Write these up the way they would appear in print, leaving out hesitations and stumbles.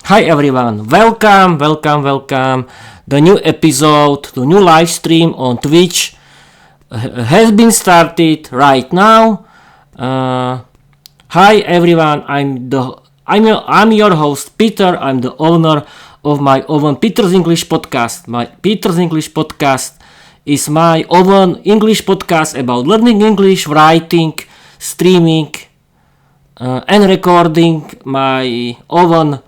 Hi everyone, welcome. The new episode, the new live stream on Twitch has been started right now. Hi everyone, I'm your host Peter. I'm the owner of my own Peter's English podcast. My Peter's English podcast is my own English podcast about learning English, writing, streaming, and recording my own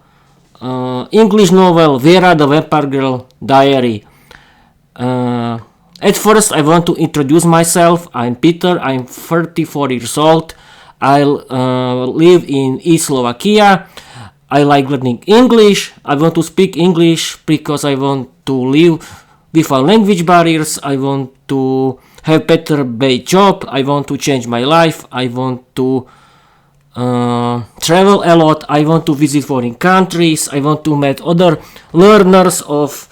English novel Viera the Vampire Girl diary. At first I want to introduce myself. I'm Peter, I'm 34 years old. I live in East Slovakia. I like learning English. I want to speak English because I want to live without language barriers. I want to have better paid job. I want to change my life. I want to travel a lot. I want to visit foreign countries. I want to meet other learners of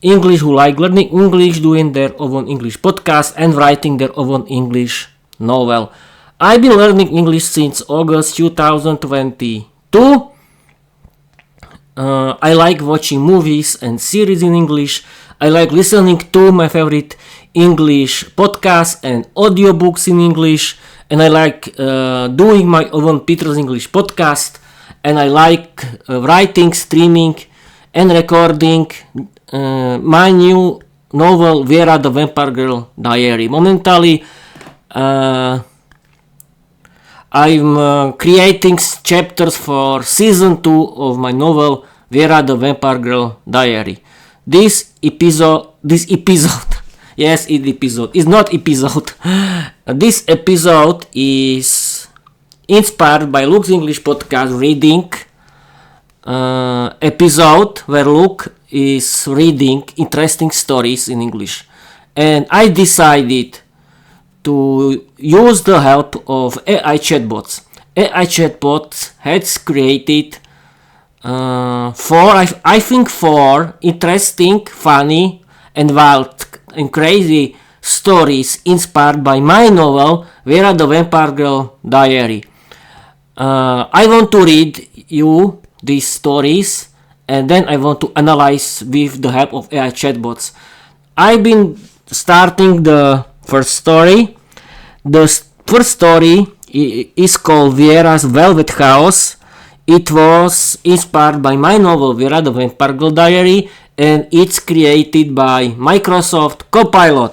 English who like learning English, doing their own English podcast and writing their own English novel. I've been learning English since August 2022. I like watching movies and series in English. I like listening to my favorite English podcasts and audiobooks in English. And I like doing my own Peter's English podcast. And I like writing, streaming, and recording my new novel Viera the Vampire Girl diary. Momentarily, I'm creating chapters for season 2 of my novel Viera the Vampire Girl diary. This episode This episode is inspired by Luke's English podcast reading episode where Luke is reading interesting stories in English, and I decided to use the help of AI chatbots. AI chatbots has created four interesting, funny, and wild and crazy stories inspired by my novel Viera the Vampire Girl diary. I want to read you these stories and then I want to analyze with the help of AI chatbots. I've been starting the first story. The first story is called Viera's Velvet House. It was inspired by my novel Viera the Vampire Girl diary, and it's created by Microsoft Copilot.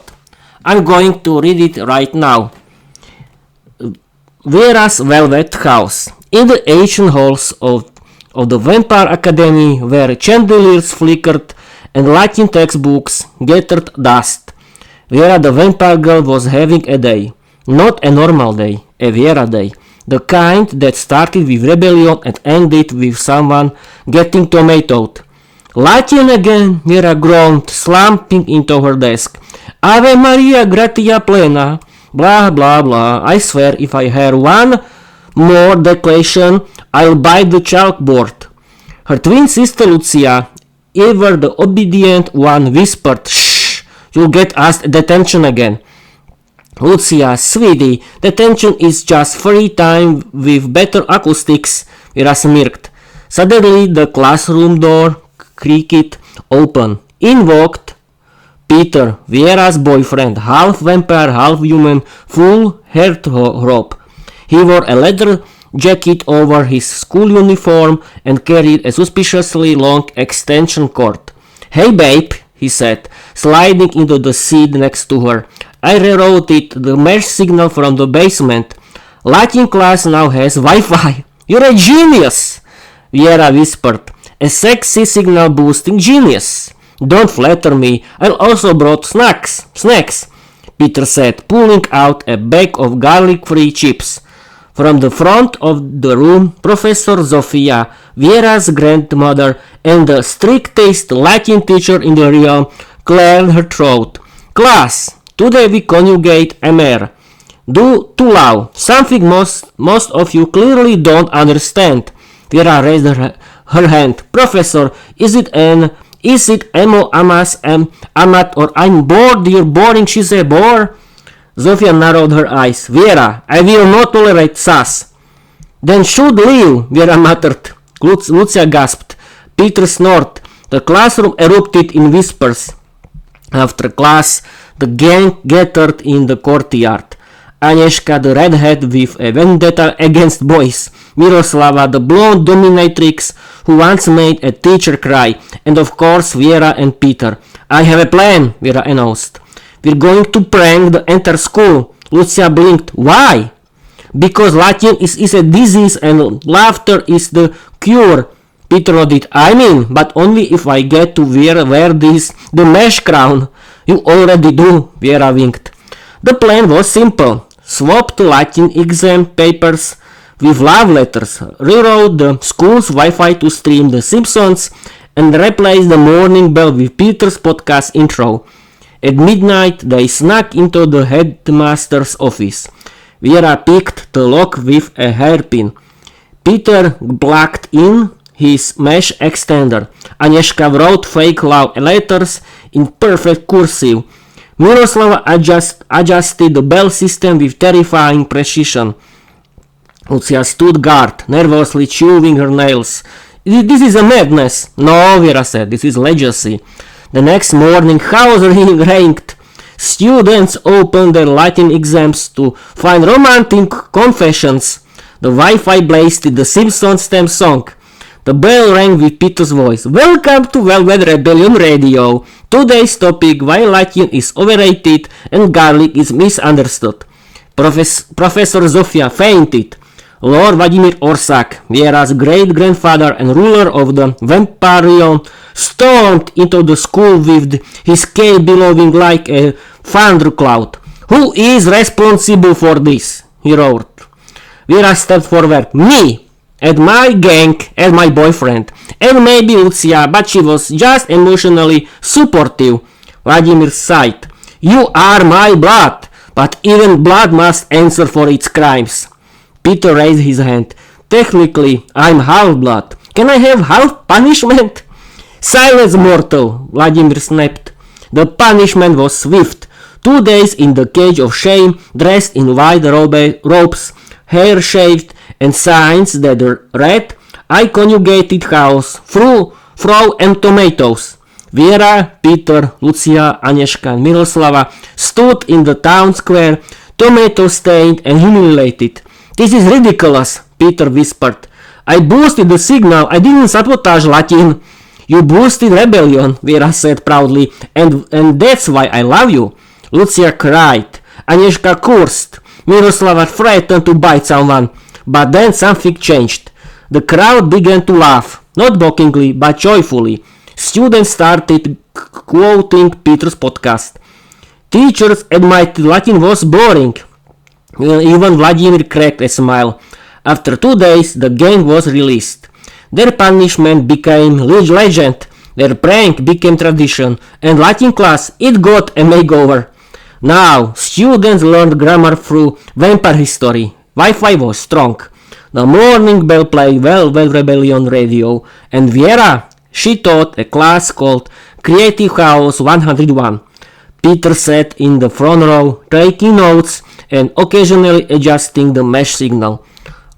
I'm going to read it right now. Viera's Velvet House. In the ancient halls of the Vampire Academy, where chandeliers flickered and Latin textbooks gathered dust, Viera the Vampire Girl was having a day. Not a normal day, a Viera day. The kind that started with rebellion and ended with someone getting tomatoed. Latin again, Viera groaned, slumping into her desk. Ave Maria gratia plena, blah blah blah. I swear if I hear one more declaration, I'll bite the chalkboard. Her twin sister Lucia, ever the obedient one, whispered, Shh, you'll get asked detention again. Lucia, sweetie, detention is just free time with better acoustics, Viera smirked. Suddenly the classroom door creaked open. In walked Peter, Viera's boyfriend, half vampire, half human, full heartthrob. He wore a leather jacket over his school uniform and carried a suspiciously long extension cord. Hey babe, he said, sliding into the seat next to her. I rerouted the mesh signal from the basement. Latin class now has Wi-Fi. You're a genius, Viera whispered. A sexy signal boosting genius. Don't flatter me. I also brought snacks, Peter said, pulling out a bag of garlic-free chips. From the front of the room, Professor Zofia, Viera's grandmother and the strictest Latin teacher in the realm, cleared her throat. Class, today we conjugate emer. Do tu lau, something most of you clearly don't understand. Viera raised her hand. Professor, is it emo amas amat or I'm bored, you're boring, she's a bore? Zofia narrowed her eyes. Viera, I will not tolerate sass. Then should leave, Viera muttered. Lucia gasped. Peter snorted. The classroom erupted in whispers. After class, the gang gathered in the courtyard. Agnieszka, the redhead with a vendetta against boys. Miroslava, the blonde dominatrix who once made a teacher cry. And of course, Viera and Peter. I have a plan, Viera announced. We're going to prank the entire school. Lucia blinked. Why? Because Latin is a disease and laughter is the cure. Peter nodded. I mean, but only if I get to wear the mesh crown. You already do, Viera winked. The plan was simple. Swap the Latin exam papers with love letters, rewrote the school's Wi-Fi to stream The Simpsons, and replace the morning bell with Peter's podcast intro. At midnight, they snuck into the headmaster's office. Viera picked the lock with a hairpin. Peter plugged in his mesh extender. Agnieszka wrote fake love letters in perfect cursive. Miroslava adjusted the bell system with terrifying precision. Lucia stood guard, nervously chewing her nails. This is a madness. No, Viera said, this is legacy. The next morning, house reigned. Students opened their Latin exams to find romantic confessions. The Wi-Fi blasted the Simpsons theme song. The bell rang with Peter's voice. Welcome to Velvet Rebellion Radio. Today's topic, why Latin is overrated and garlic is misunderstood. Professor Zofia fainted. Lord Vladimir Orsak, Viera's great-grandfather and ruler of the Vampire, stormed into the school with his cape billowing like a thundercloud. Who is responsible for this? He roared. Viera stepped forward. Me! And my gang, and my boyfriend, and maybe Lucia, but she was just emotionally supportive. Vladimir sighed. You are my blood, but even blood must answer for its crimes. Peter raised his hand. Technically, I'm half-blood. Can I have half punishment? Silence, mortal, Vladimir snapped. The punishment was swift. 2 days in the cage of shame, dressed in white robes, hair shaved, and signs that read, I conjugated house, throw and tomatoes. Viera, Peter, Lucia, Agnieszka, and Miroslava stood in the town square, tomato-stained and humiliated. This is ridiculous, Peter whispered. I boosted the signal, I didn't sabotage Latin. You boosted rebellion, Viera said proudly, and that's why I love you. Lucia cried. Agnieszka cursed. Miroslava threatened to bite someone. But then something changed. The crowd began to laugh, not mockingly, but joyfully. Students started quoting Peter's podcast. Teachers admitted Latin was boring. Even Vladimir cracked a smile. After 2 days, the gang was released. Their punishment became legend, their prank became tradition, and Latin class, it got a makeover. Now, students learned grammar through vampire history. Wi-Fi was strong. The morning bell played Velvet Rebellion Radio, and Viera, she taught a class called Creative House 101. Peter sat in the front row, taking notes and occasionally adjusting the mesh signal.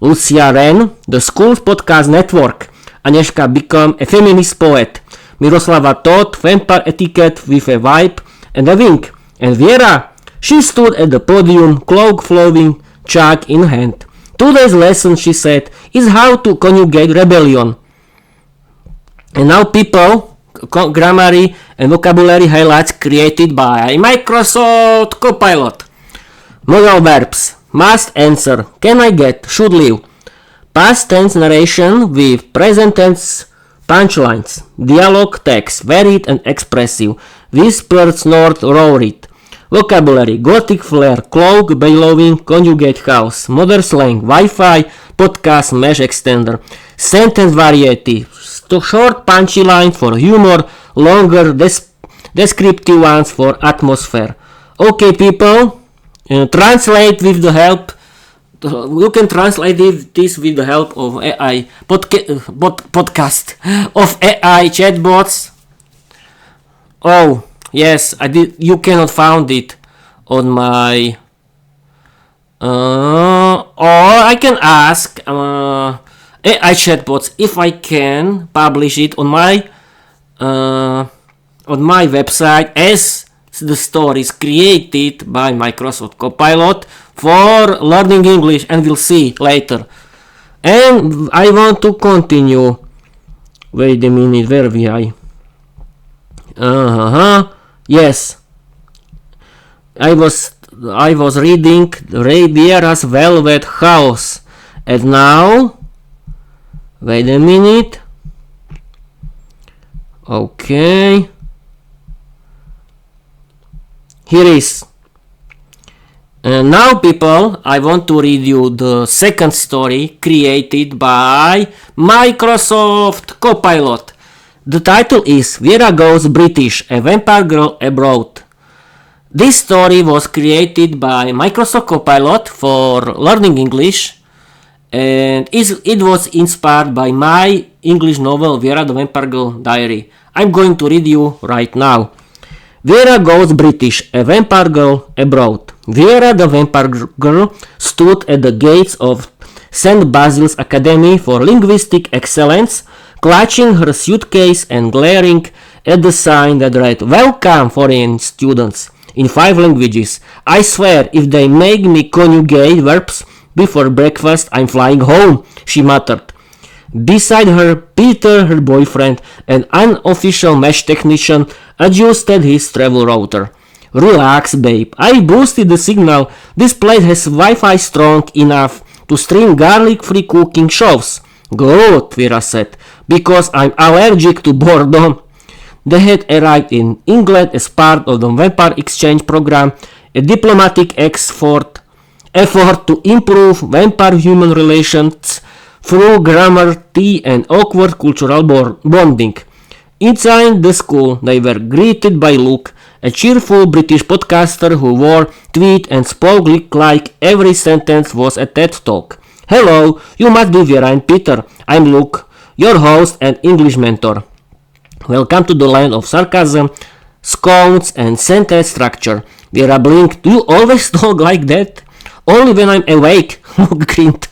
Lucia ran the school's podcast network. Agnieszka became a feminist poet. Miroslava taught vampire etiquette with a vibe and a wink. And Viera, she stood at the podium, cloak flowing, chalk in hand. Today's lesson, she said, is how to conjugate rebellion. And now people, grammar and vocabulary highlights created by Microsoft Copilot. Modal verbs. Must answer. Can I get. Should leave. Past tense narration with present tense punchlines. Dialogue text. Varied and expressive. Whispered, snort, roared. Vocabulary. Gothic flair. Cloak, billowing, conjugate house. Modern slang. Wi-Fi. Podcast. Mesh extender. Sentence variety. Short punchy line for humor. Longer descriptive ones for atmosphere. Okay, people. Translate with the help. You can translate this with the help of AI podcast of AI chatbots. Oh yes, I did. You cannot found it on my. Or I can ask. AI chatbots, if I can publish it on my website as the stories created by Microsoft Copilot for learning English, and we'll see later. And I want to continue. Wait a minute, where we are? Yes. I was reading Viera's Velvet House. And now, wait a minute. Okay. Here is. And now, people, I want to read you the second story created by Microsoft Copilot. The title is Viera Goes British, a Vampire Girl Abroad. This story was created by Microsoft Copilot for learning English, and it was inspired by my English novel Viera the Vampire Girl Diary. I'm going to read you right now. Viera Goes British, a Vampire Girl Abroad. Viera the Vampire Girl stood at the gates of St. Basil's Academy for Linguistic Excellence, clutching her suitcase and glaring at the sign that read, "Welcome, foreign students," in 5 languages. "I swear, if they make me conjugate verbs before breakfast, I'm flying home," she muttered. Beside her, Peter, her boyfriend, an unofficial mesh technician, adjusted his travel router. "Relax, babe. I boosted the signal. This place has Wi-Fi strong enough to stream garlic-free cooking shows." "Good," Viera said, "because I'm allergic to boredom." They had arrived in England as part of the Vampire Exchange program, a diplomatic effort to improve vampire-human relations through grammar, tea, and awkward cultural bonding. Inside the school, they were greeted by Luke, a cheerful British podcaster who wore tweed and spoke like every sentence was a TED Talk. "Hello, you must be Viera and Peter. I'm Luke, your host and English mentor. Welcome to the land of sarcasm, scones, and sentence structure." Viera blinked. "Do you always talk like that?" "Only when I'm awake," Luke grinned.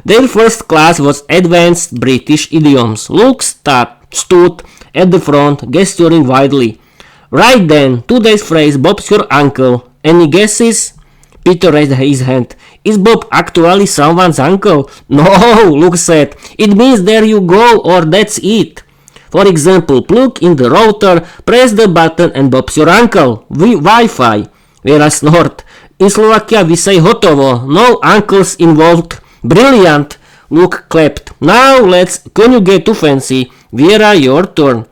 Their first class was Advanced British Idioms. Luke stood at the front, gesturing widely. "Right then, today's phrase, Bob's your uncle. Any guesses?" Peter raised his hand. "Is Bob actually someone's uncle?" "No," Luke said. "It means there you go, or that's it. For example, plug in the router, press the button, and Bob's your uncle. Wi-Fi." Viera snorted. "In Slovakia we say hotovo. No uncles involved." "Brilliant," Luke clapped. "Now let's conjugate to fancy. Viera, your turn."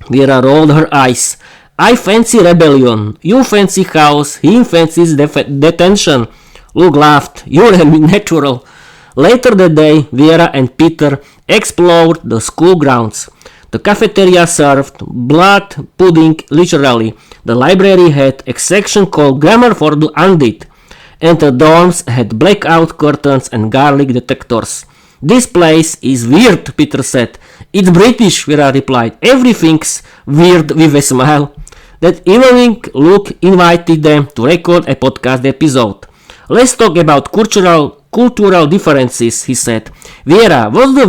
Viera rolled her eyes. "I fancy rebellion. You fancy chaos. He fancies detention." Luke laughed. "You're a natural." Later that day, Viera and Peter explored the school grounds. The cafeteria served blood pudding literally. The library had a section called Grammar for the Undead. And the dorms had blackout curtains and garlic detectors. "This place is weird," Peter said. "It's British," Viera replied. "Everything's weird," with a smile. That evening, Luke invited them to record a podcast episode. "Let's talk about cultural differences," he said. "Viera, what's the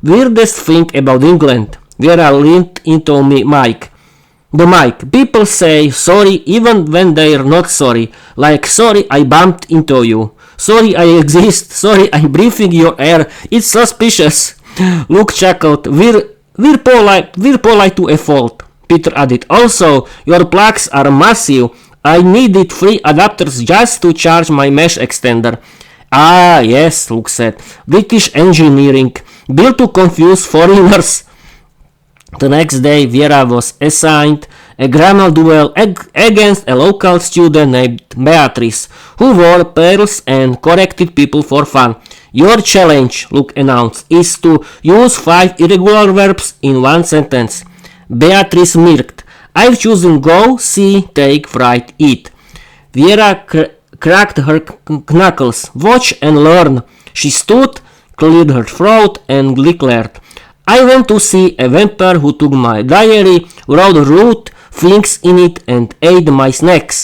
weirdest thing about England?" Viera leaned into the mic. "People say sorry even when they're not sorry. Like, sorry I bumped into you. Sorry I exist. Sorry I'm breathing your air. It's suspicious." Luke chuckled. We're polite to a fault." Peter added. "Also, your plugs are massive. I needed 3 adapters just to charge my mesh extender." "Ah, yes," Luke said. "British engineering. Built to confuse foreigners." The next day, Viera was assigned a grammar duel against a local student named Beatrice, who wore pearls and corrected people for fun. "Your challenge," Luke announced, "is to use 5 irregular verbs in 1 sentence." Beatrice smirked. "I've chosen go, see, take, write, eat." Viera cracked her knuckles. "Watch and learn." She stood, cleared her throat, and declared, "I went to see a vampire who took my diary, wrote rude things in it, and ate my snacks."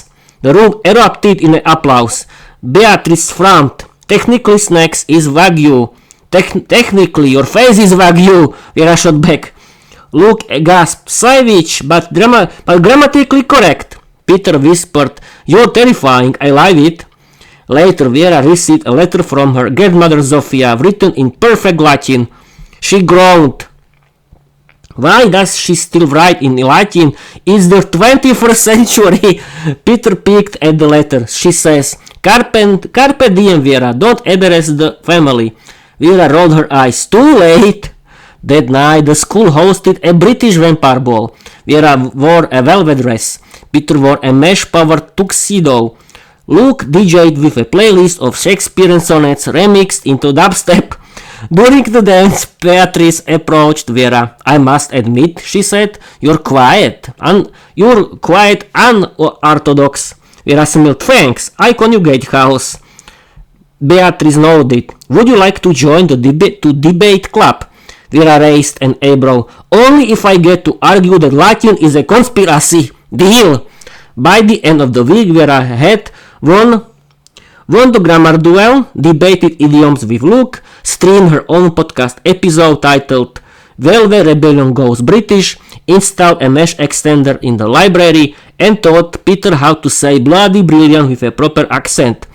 The room erupted in applause. Beatrice frowned. "Technically snacks is Wagyu," Technically, your face is Wagyu, Viera shot back. Luke gasped, savage, but grammatically correct. Peter whispered, you're terrifying, I love it. Later, Viera received a letter from her grandmother Zofia, written in perfect Latin. She groaned. Why does she still write in Latin? It's the 21st century. Peter peeked at the letter. She says, Carpe diem, Viera, don't embarrass the family. Viera rolled her eyes. Too late. That night, the school hosted a British vampire ball. Viera wore a velvet dress. Peter wore a mesh-powered tuxedo. Luke DJ'd with a playlist of Shakespearean sonnets remixed into dubstep. During the dance, Beatrice approached Viera. I must admit, she said, you're quite unorthodox. Viera smiled. Thanks, I conjugate house. Beatrice nodded. Would you like to join the debate club? Viera raised an eyebrow. Only if I get to argue that Latin is a conspiracy. Deal. By the end of the week, Viera had won the grammar duel, debated idioms with Luke, streamed her own podcast episode titled Velvet Rebellion Goes British, installed a mesh extender in the library, and taught Peter how to say bloody brilliant with a proper accent.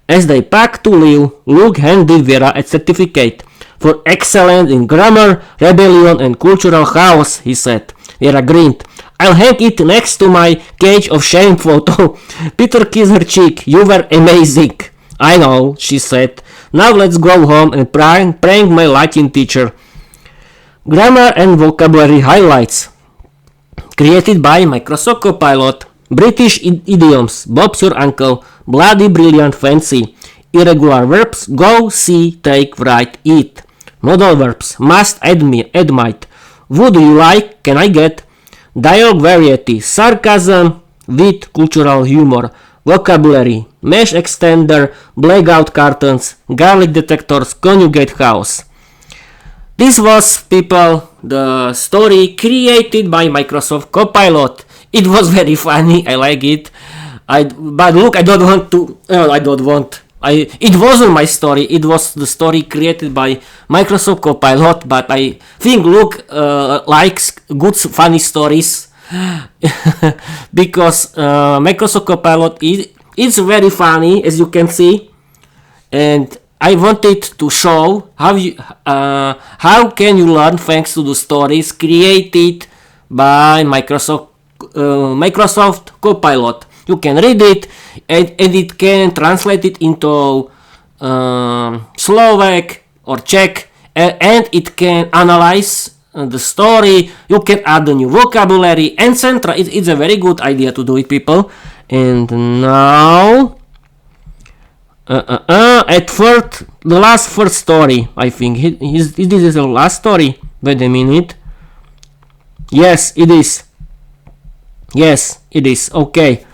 As they packed to leave, Luke handed Viera a certificate for excellence in grammar, rebellion, and cultural chaos, he said. Viera grinned. I'll hang it next to my cage of shame photo. Peter kissed her cheek. You were amazing. I know, she said. Now let's go home and prank my Latin teacher. Grammar and vocabulary highlights. Created by Microsoft Copilot. British idioms. Bob's your uncle. Bloody brilliant fancy. Irregular verbs. Go, see, take, write, eat. Modal verbs. Must, admit. Would you like, can I get? Dialogue variety, sarcasm, wit, cultural humor, vocabulary, mesh extender, blackout curtains, garlic detectors, conjugate house. This was, people, the story created by Microsoft Copilot. It was very funny, I like it. But look, it wasn't my story, it was the story created by Microsoft Copilot, but I think Luke likes good funny stories because Microsoft Copilot is very funny, as you can see, and I wanted to show how can you learn thanks to the stories created by Microsoft Copilot. You can read it and it can translate it into Slovak or Czech, and it can analyze the story. You can add the new vocabulary, etc. It's a very good idea to do it, people. And now at first, the first story, I think this is the last story. Wait a minute. Yes, it is. Okay.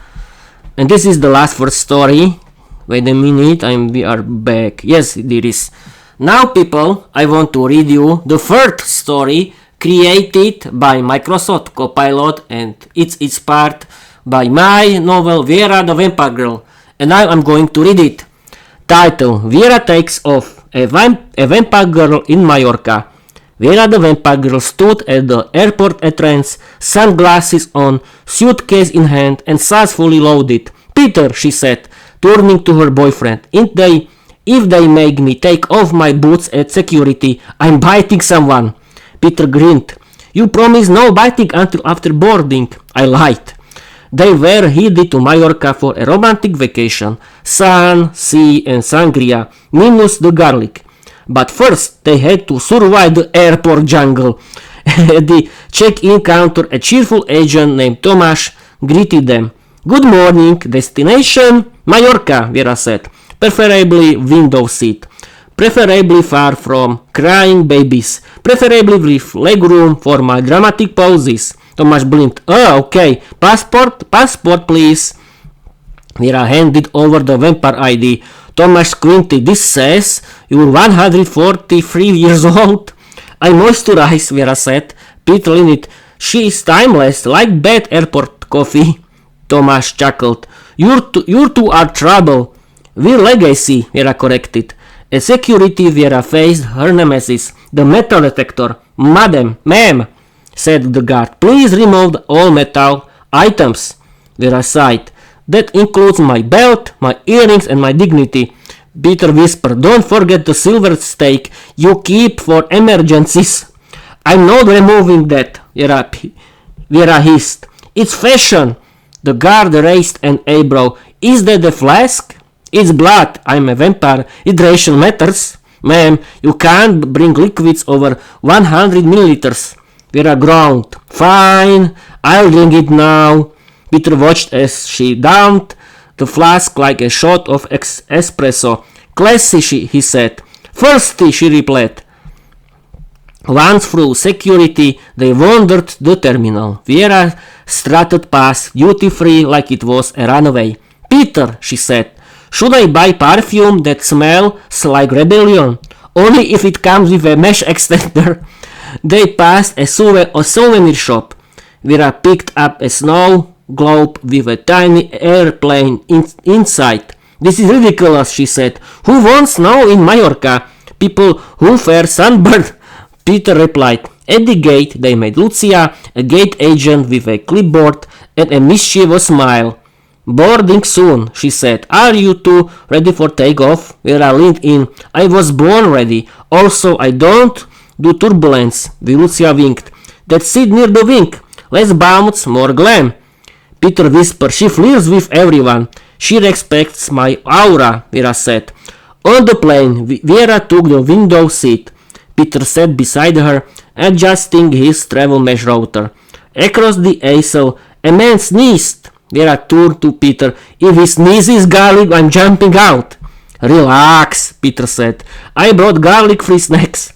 And this is the first story. Wait a minute, we are back. Yes, it is. Now, people, I want to read you the third story created by Microsoft Copilot, and it's inspired by my novel Viera the Vampire Girl. And now I'm going to read it. Title: Viera takes off. A vampire girl in Mallorca. Viera the Vampire Girl stood at the airport entrance, sunglasses on, suitcase in hand, and size fully loaded. Peter, she said, turning to her boyfriend, if they make me take off my boots at security, I'm biting someone. Peter grinned. You promised no biting until after boarding. I lied. They were headed to Mallorca for a romantic vacation. Sun, sea, and sangria, minus the garlic. But first, they had to survive the airport jungle. At the check-in counter, a cheerful agent named Tomáš greeted them. Good morning, destination? Mallorca, Viera said. Preferably window seat. Preferably far from crying babies. Preferably with legroom for my dramatic poses. Tomáš blinked. Oh, okay. Passport, please. Viera handed over the vampire ID. Tomáš squinted. This says you're 143 years old. I moisturize, Viera said. Pete leaned. She is timeless, like bad airport coffee. Tomáš chuckled. You two are trouble. We're legacy, Viera corrected. At security, Viera faced her nemesis, the metal detector. Ma'am, said the guard, please remove all metal items. Viera sighed. That includes my belt, my earrings, and my dignity. Peter whispered, don't forget the silver stake you keep for emergencies. I'm not removing that, Viera hissed. It's fashion. The guard raised an eyebrow. Is that a flask? It's blood. I'm a vampire. Hydration matters. Ma'am, you can't bring liquids over 100 milliliters. Viera groaned. Fine, I'll drink it now. Peter watched as she downed the flask like a shot of espresso. Classy, he said. Thirsty, she replied. Once through security, they wandered the terminal. Viera strutted past, duty-free like it was a runaway. Peter, she said, should I buy perfume that smells like rebellion? Only if it comes with a mesh extender. They passed a souvenir shop. Viera picked up a snow globe with a tiny airplane inside. This is ridiculous, she said. Who wants snow in Mallorca? People who fear sunburn. Peter replied. At the gate, they met Lucia, a gate agent with a clipboard and a mischievous smile. Boarding soon, she said. Are you two ready for takeoff? Viera leaned in. I was born ready. Also, I don't do turbulence. Lucia winked. That's it near the wing. Less bounce, more glam. Peter whispered. She flirts with everyone. She respects my aura, Viera said. On the plane, Viera took the window seat. Peter sat beside her, adjusting his travel mesh router. Across the aisle, a man sneezed. Viera turned to Peter. If he sneezes garlic, I'm jumping out. Relax, Peter said. I brought garlic-free snacks.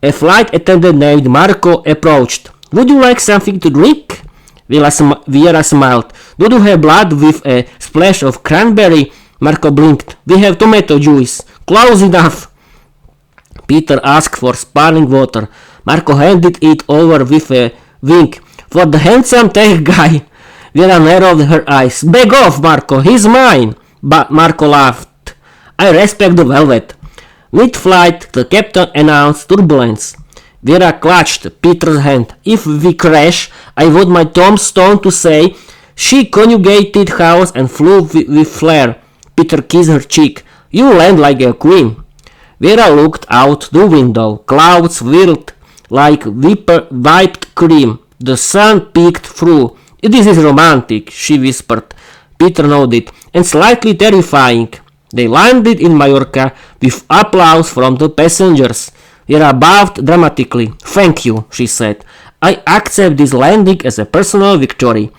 A flight attendant named Marco approached. Would you like something to drink? Viera smiled. Do you have blood with a splash of cranberry? Marco blinked. We have tomato juice. Close enough. Peter asked for sparkling water. Marco handed it over with a wink. For the handsome tech guy. Viera narrowed her eyes. Back off, Marco. He's mine. But Marco laughed. I respect the velvet. Mid-flight, the captain announced turbulence. Viera clutched Peter's hand. If we crash, I want my tombstone to say, she conjugated house and flew with flair. Peter kissed her cheek. You land like a queen. Viera looked out the window. Clouds whirled like wiped cream. The sun peeked through. This is romantic, she whispered. Peter nodded. And slightly terrifying. They landed in Mallorca with applause from the passengers. Viera bowed dramatically. Thank you, she said. I accept this landing as a personal victory.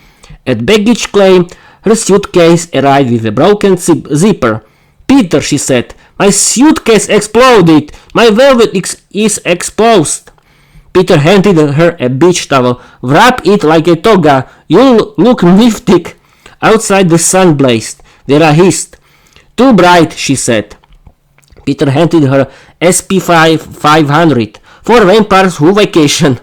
At baggage claim, her suitcase arrived with a broken zipper. Peter, she said, my suitcase exploded. My velvet is exposed. Peter handed her a beach towel. Wrap it like a toga. You look nifty. Outside the sun blazed. Viera hissed. Too bright, she said. Peter handed her SP500 for vampires who vacation.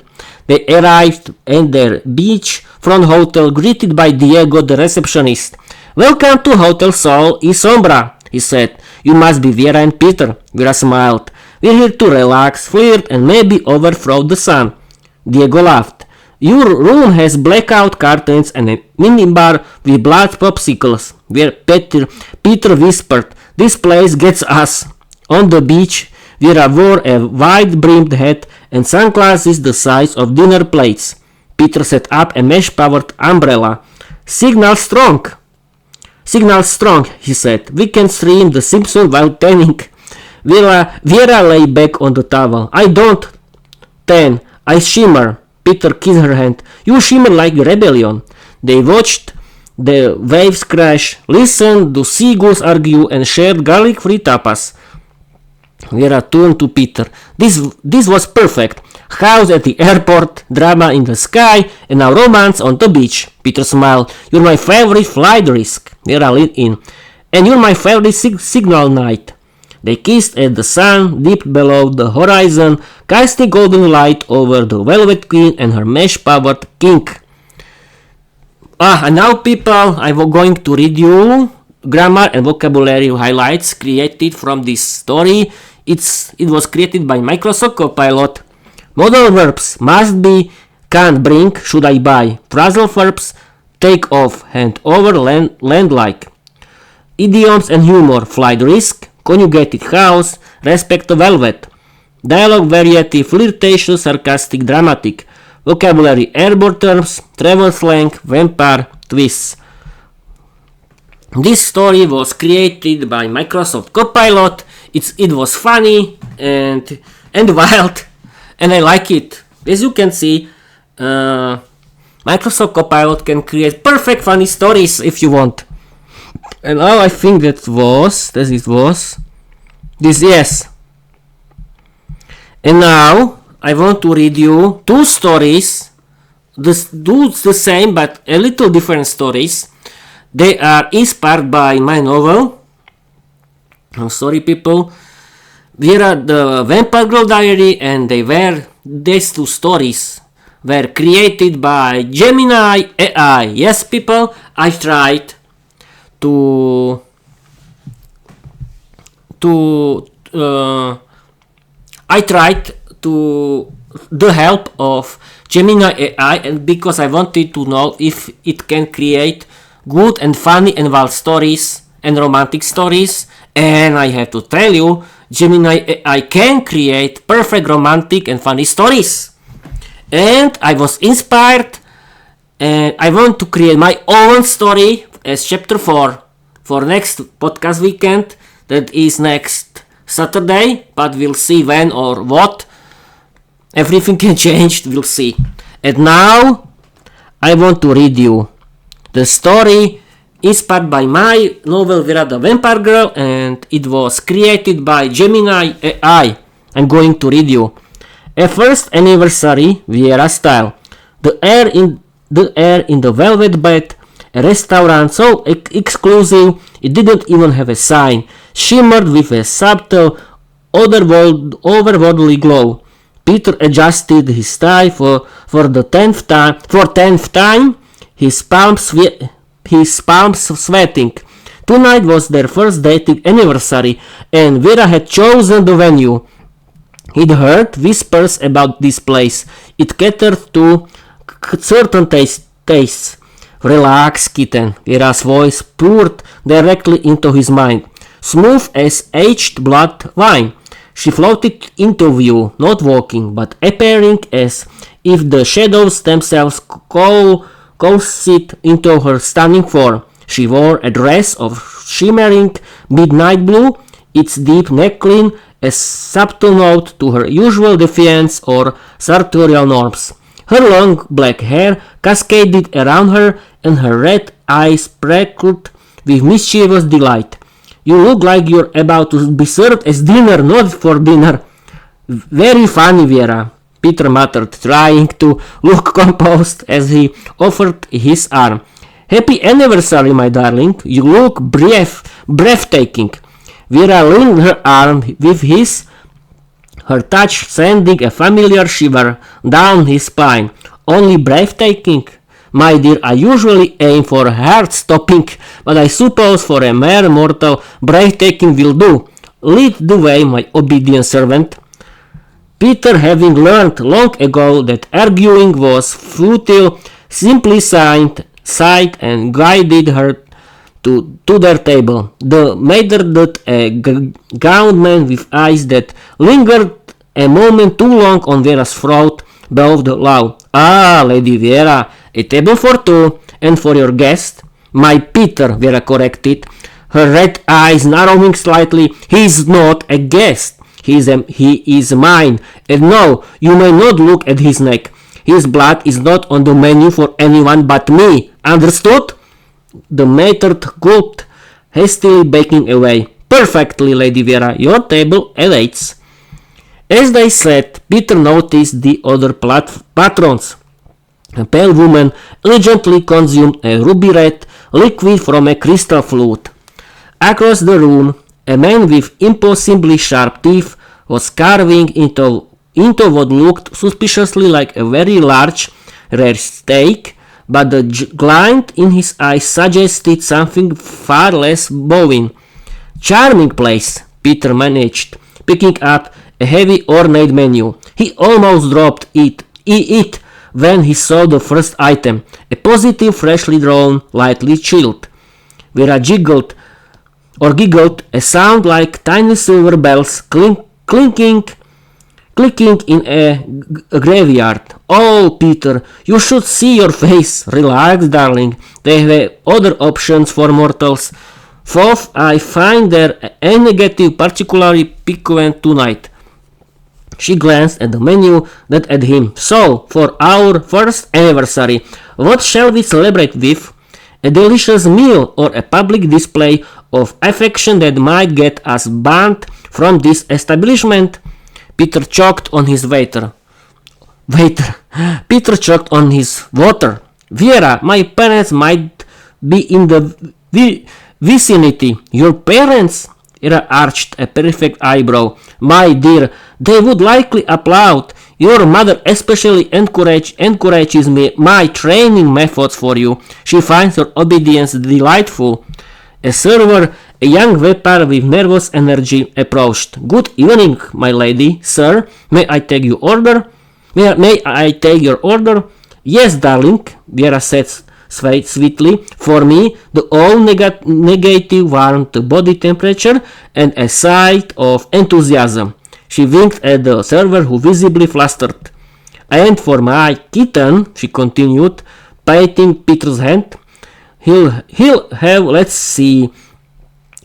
They arrived at their beachfront hotel, greeted by Diego, the receptionist. Welcome to Hotel Sol y Sombra, he said. You must be Viera and Peter. Viera smiled. We're here to relax, flirt, and maybe overthrow the sun. Diego laughed. Your room has blackout curtains and a minibar with blood popsicles. Peter whispered. This place gets us. On the beach, Viera wore a wide-brimmed hat and sunglasses the size of dinner plates. Peter set up a mesh-powered umbrella. Signal strong, he said. We can stream The Simpsons while tanning. Viera lay back on the towel. I don't tan, I shimmer. Peter kissed her hand. You shimmer like rebellion. They watched the waves crash, listened to seagulls argue, and shared garlic-free tapas. Viera turned to Peter. This was perfect. House at the airport, drama in the sky, and now romance on the beach. Peter smiled. You're my favorite flight risk. Viera leaned in. And you're my favorite signal night. They kissed as the sun dipped below the horizon, casting golden light over the Velvet Queen and her mesh-powered king. And now, people, I'm going to read you grammar and vocabulary highlights created from this story. It was created by Microsoft Copilot. Modal verbs must be: can't, bring, should I buy. Phrasal verbs: take off, hand over, land like. Idioms and humor: flight risk, conjugated house, respect to velvet. Dialogue variety: flirtation, sarcastic, dramatic. Vocabulary: airborne terms, travel slang, vampire, twists. This story was created by Microsoft Copilot. It was funny and wild, and I like it. As you can see, Microsoft Copilot can create perfect funny stories if you want. And now I think this, yes. And now I want to read you two stories. The same but a little different stories. They are inspired by my novel. I'm sorry, people. Viera the Vampire Girl Diary, and these two stories were created by Gemini AI. Yes, people, I tried to the help of Gemini AI, and because I wanted to know if it can create good and funny and wild stories and romantic stories, and I have to tell you, Gemini AI can create perfect romantic and funny stories. And I was inspired, and I want to create my own story as chapter 4 for next podcast weekend, that is next Saturday, but we'll see when or what. Everything can change, we'll see. And now I want to read you the story inspired by my novel Viera the Vampire Girl, and it was created by Gemini AI. I'm going to read you. A first anniversary Viera style. The air in the velvet bed, a restaurant so exclusive it didn't even have a sign, shimmered with a subtle, otherworldly glow. Peter adjusted his tie for the 10th time, his palms sweating. Tonight was their first dating anniversary, and Viera had chosen the venue. He'd heard whispers about this place. It catered to certain tastes. Relax, kitten. Viera's voice poured directly into his mind, smooth as aged blood wine. She floated into view, not walking, but appearing as if the shadows themselves coalesced into her stunning form. She wore a dress of shimmering midnight blue, its deep neckline a subtle note to her usual defiance or sartorial norms. Her long black hair cascaded around her, and her red eyes sparkled with mischievous delight. You look like you're about to be served as dinner, not for dinner. Very funny, Viera, Peter muttered, trying to look composed as he offered his arm. Happy anniversary, my darling. You look breathtaking. Viera leaned her arm with his, her touch sending a familiar shiver down his spine. Only breathtaking? My dear, I usually aim for heart-stopping, but I suppose for a mere mortal, breathtaking will do. Lead the way, my obedient servant. Peter, having learned long ago that arguing was futile, simply sighed and guided her to their table. The maître, a gowned man with eyes that lingered a moment too long on Viera's throat, bowed low. Ah, Lady Viera, a table for two, and for your guest. My Peter, Viera corrected, her red eyes narrowing slightly. He's not a guest. He is mine. And no, you may not look at his neck. His blood is not on the menu for anyone but me. Understood? The maître gulped, hastily backing away. Perfectly, Lady Viera. Your table awaits. As they sat, Peter noticed the other patrons. A pale woman elegantly consumed a ruby red liquid from a crystal flute. Across the room, a man with impossibly sharp teeth was carving into what looked suspiciously like a very large, rare steak, but the glint in his eyes suggested something far less bowing. Charming place, Peter managed, picking up a heavy ornate menu. He almost dropped it when he saw the first item, a positive, freshly drawn, lightly chilled. Viera giggled, a sound like tiny silver bells clinking in a graveyard. Oh, Peter, you should see your face. Relax, darling. They have other options for mortals. Fourth, I find their A negative particularly piquant tonight. She glanced at the menu, then at him. So, for our first anniversary, what shall we celebrate with? A delicious meal or a public display of affection that might get us banned from this establishment? Peter choked on his water. Peter choked on his water. Viera, my parents might be in the vicinity. Your parents? Viera arched a perfect eyebrow. My dear, they would likely applaud. Your mother especially encourages my training methods for you. She finds your obedience delightful. A server, a young vampire with nervous energy, approached. Good evening, my lady. Sir, may I take your order? May I take your order? Yes, darling, Viera said sweetly. For me, the all negative warmed body temperature and a sight of enthusiasm. She winked at the server, who visibly flustered. And for my kitten, she continued, patting Peter's hand, he'll have, let's see,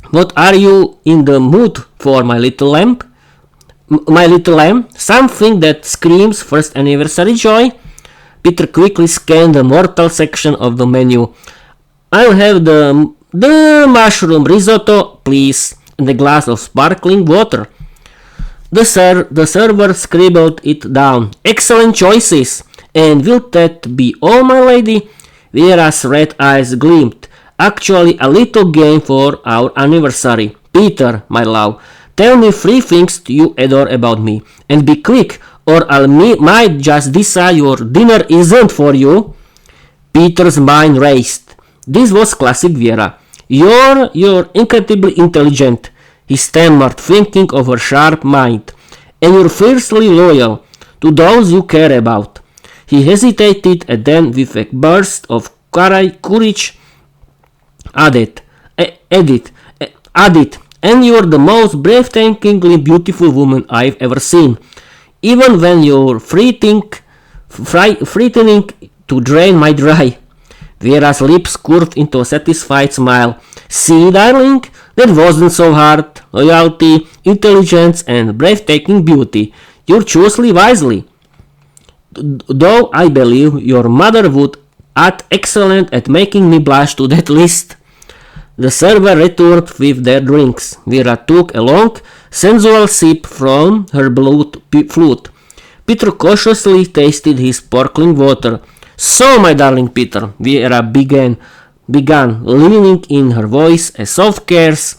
what are you in the mood for, my little lamb? My little lamb? Something that screams first anniversary joy? Peter quickly scanned the mortal section of the menu. I'll have the mushroom risotto, please, and a glass of sparkling water. The server scribbled it down. Excellent choices. And will that be all, my lady? Viera's red eyes gleamed. Actually, a little game for our anniversary. Peter, my love, tell me 3 things you adore about me. And be quick, or I might just decide your dinner isn't for you. Peter's mind raced. This was classic Viera. You're incredibly intelligent, he stammered, thinking of her sharp mind. And you're fiercely loyal to those you care about. He hesitated, and then, with a burst of courage, added, and you're the most breathtakingly beautiful woman I've ever seen. Even when you're threatening to drain my dry. Viera's lips curved into a satisfied smile. See, darling, that wasn't so hard. Loyalty, intelligence, and breathtaking beauty. You chose wisely. Though I believe your mother would add excellent at making me blush to that list. The server returned with their drinks. Viera took a long, sensual sip from her flute. Peter cautiously tasted his sparkling water. So, my darling Peter, Viera began, leaning in her voice a soft caress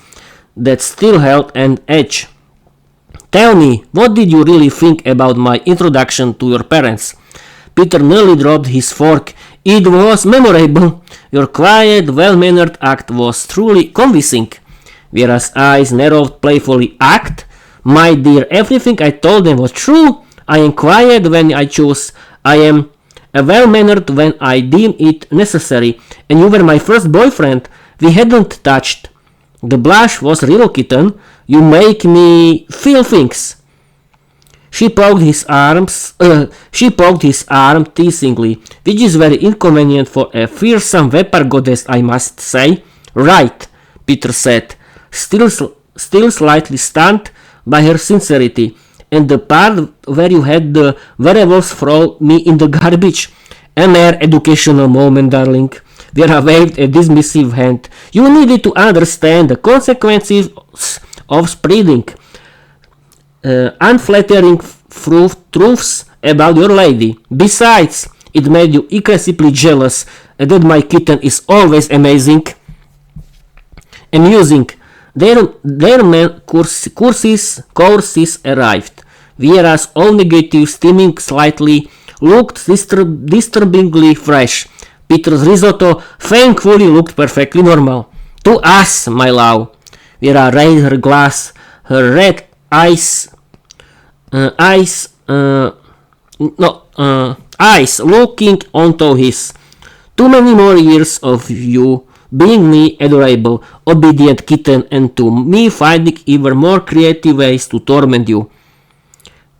that still held an edge. Tell me, what did you really think about my introduction to your parents? Peter nearly dropped his fork. It was memorable. Your quiet, well-mannered act was truly convincing. Viera's eyes narrowed playfully. Act? My dear, everything I told them was true. I am quiet when I choose. I am well-mannered when I deem it necessary. And you were my first boyfriend. We hadn't touched. The blush was real, kitten. You make me feel things. She poked his arm teasingly, which is very inconvenient for a fearsome vampire goddess, I must say. Right, Peter said, still slightly stunned by her sincerity. And the part where you had the werewolves throw me in the garbage. A mere educational moment, darling. Viera waved a dismissive hand. You needed to understand the consequences of spreading unflattering truths about your lady. Besides, it made you excessively jealous that my kitten is always amusing. Their men courses arrived. Viera's all negative steaming slightly looked disturbingly fresh. Peter's risotto thankfully looked perfectly normal. To us, my love. Viera raised her glass, her red eyes looking onto his. Too many more years of you being me adorable, obedient kitten, and to me finding even more creative ways to torment you.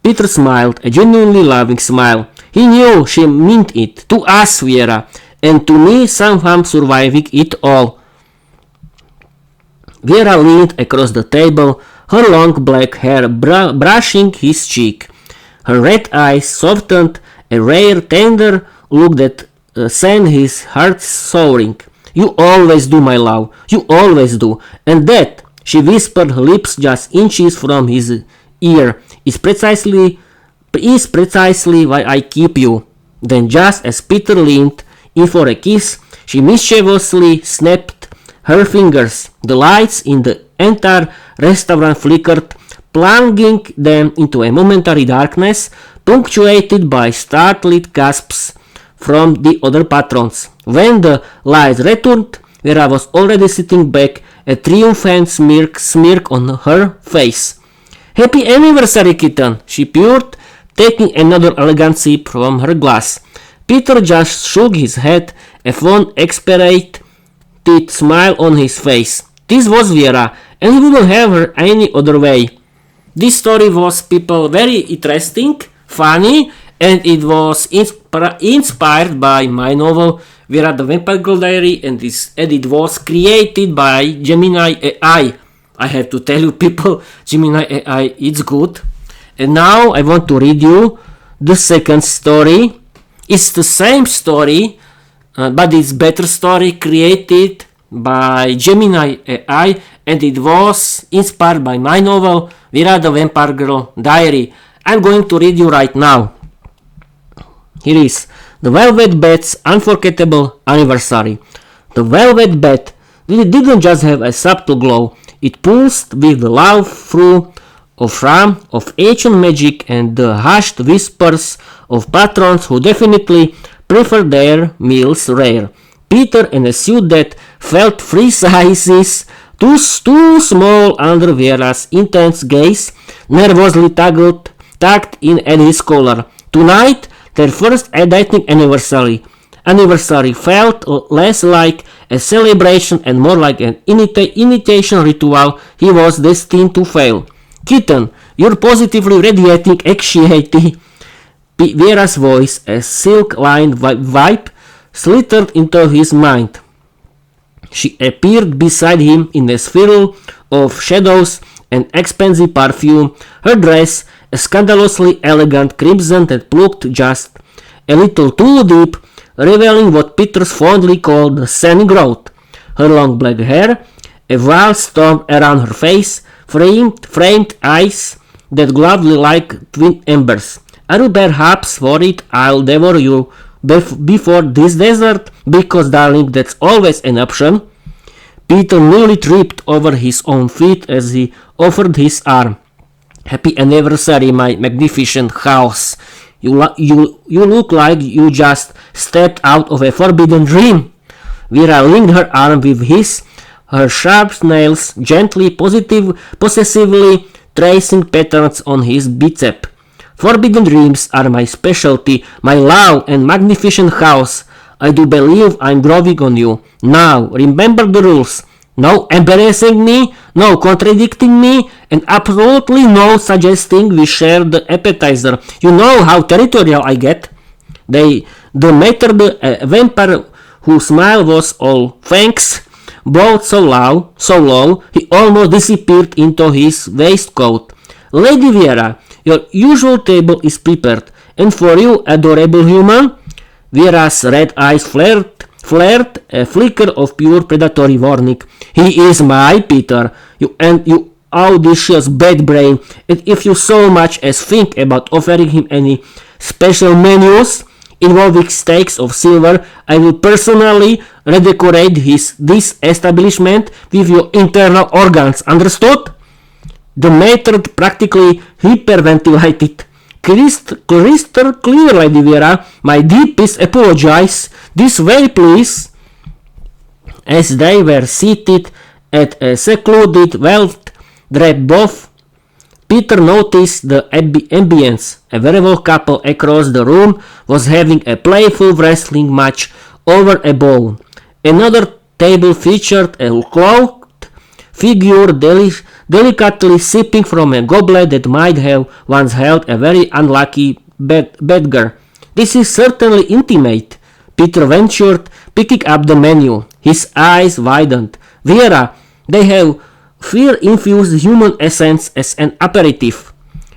Peter smiled, a genuinely loving smile. He knew she meant it. To us, Viera, and to me somehow surviving it all. Viera leaned across the table, her long black hair brushing his cheek. Her red eyes softened, a rare, tender look that sent his heart soaring. You always do, my love. You always do. And that, she whispered, her lips just inches from his ear, is precisely why I keep you. Then, just as Peter leaned in for a kiss, she mischievously snapped her fingers. The lights in the entire restaurant flickered, plunging them into a momentary darkness, punctuated by startled gasps from the other patrons. When the lights returned, Viera was already sitting back, a triumphant smirk on her face. Happy anniversary, kitten, she purred, taking another elegant sip from her glass. Peter just shook his head, a fond, exasperated smile on his face. This was Viera, and he wouldn't have her any other way. This story was, people, very interesting, funny, and it was inspired by my novel Viera the Vampire Girl Diary, and it was created by Gemini AI. I have to tell you, people, Gemini AI, it's good. And now I want to read you the second story. It's the same story, but it's better story created by Gemini AI, and it was inspired by my novel Viera the Vampire Girl Diary. I'm going to read you right now. Here is The Velvet Bed's Unforgettable Anniversary. The velvet bed didn't just have a subtle glow, it pulsed with the love through of rum, of ancient magic, and the hushed whispers of patrons who definitely preferred their meals rare. Peter, in a suit that felt 3 sizes too small under Viera's intense gaze, nervously tugged in at his collar. Tonight, their first dating anniversary felt less like a celebration and more like an initiation ritual he was destined to fail. Kitten, you're positively radiating anxiety. Viera's voice, a silk-lined vibe, slithered into his mind. She appeared beside him in a swirl of shadows and expensive perfume, her dress a scandalously elegant crimson that looked just a little too deep, revealing what Peter fondly called the sunny growth. Her long black hair, a wild storm around her face, framed eyes that glowed like twin embers. Are you perhaps worried I'll devour you before this desert? Because, darling, that's always an option. Peter nearly tripped over his own feet as he offered his arm. Happy anniversary, my magnificent house. You look like you just stepped out of a forbidden dream. Viera linked her arm with his, her sharp nails gently, possessively tracing patterns on his bicep. Forbidden dreams are my specialty, my love and magnificent house. I do believe I'm growing on you. Now, remember the rules. No embarrassing me, no contradicting me, and absolutely no suggesting we share the appetizer. You know how territorial I get. The matter the vampire whose smile was all thanks, bowed so low, he almost disappeared into his waistcoat. Lady Viera, your usual table is prepared, and for you, adorable human, Viera's red eyes flared a flicker of pure predatory warning. He is my Peter, you audacious bad brain, and if you so much as think about offering him any special menus involving steaks of silver, I will personally redecorate this establishment with your internal organs, understood? The maître practically hyperventilated. crystal clear, Lady Viera. My deepest apologies. This way, please." As they were seated at a secluded, well-draped booth, Peter noticed the ambience. A werewolf couple across the room was having a playful wrestling match over a bowl. Another table featured a cloaked figure delicately sipping from a goblet that might have once held a very unlucky beggar. "This is certainly intimate," Peter ventured, picking up the menu. His eyes widened. "Viera, they have fear-infused human essence as an aperitif."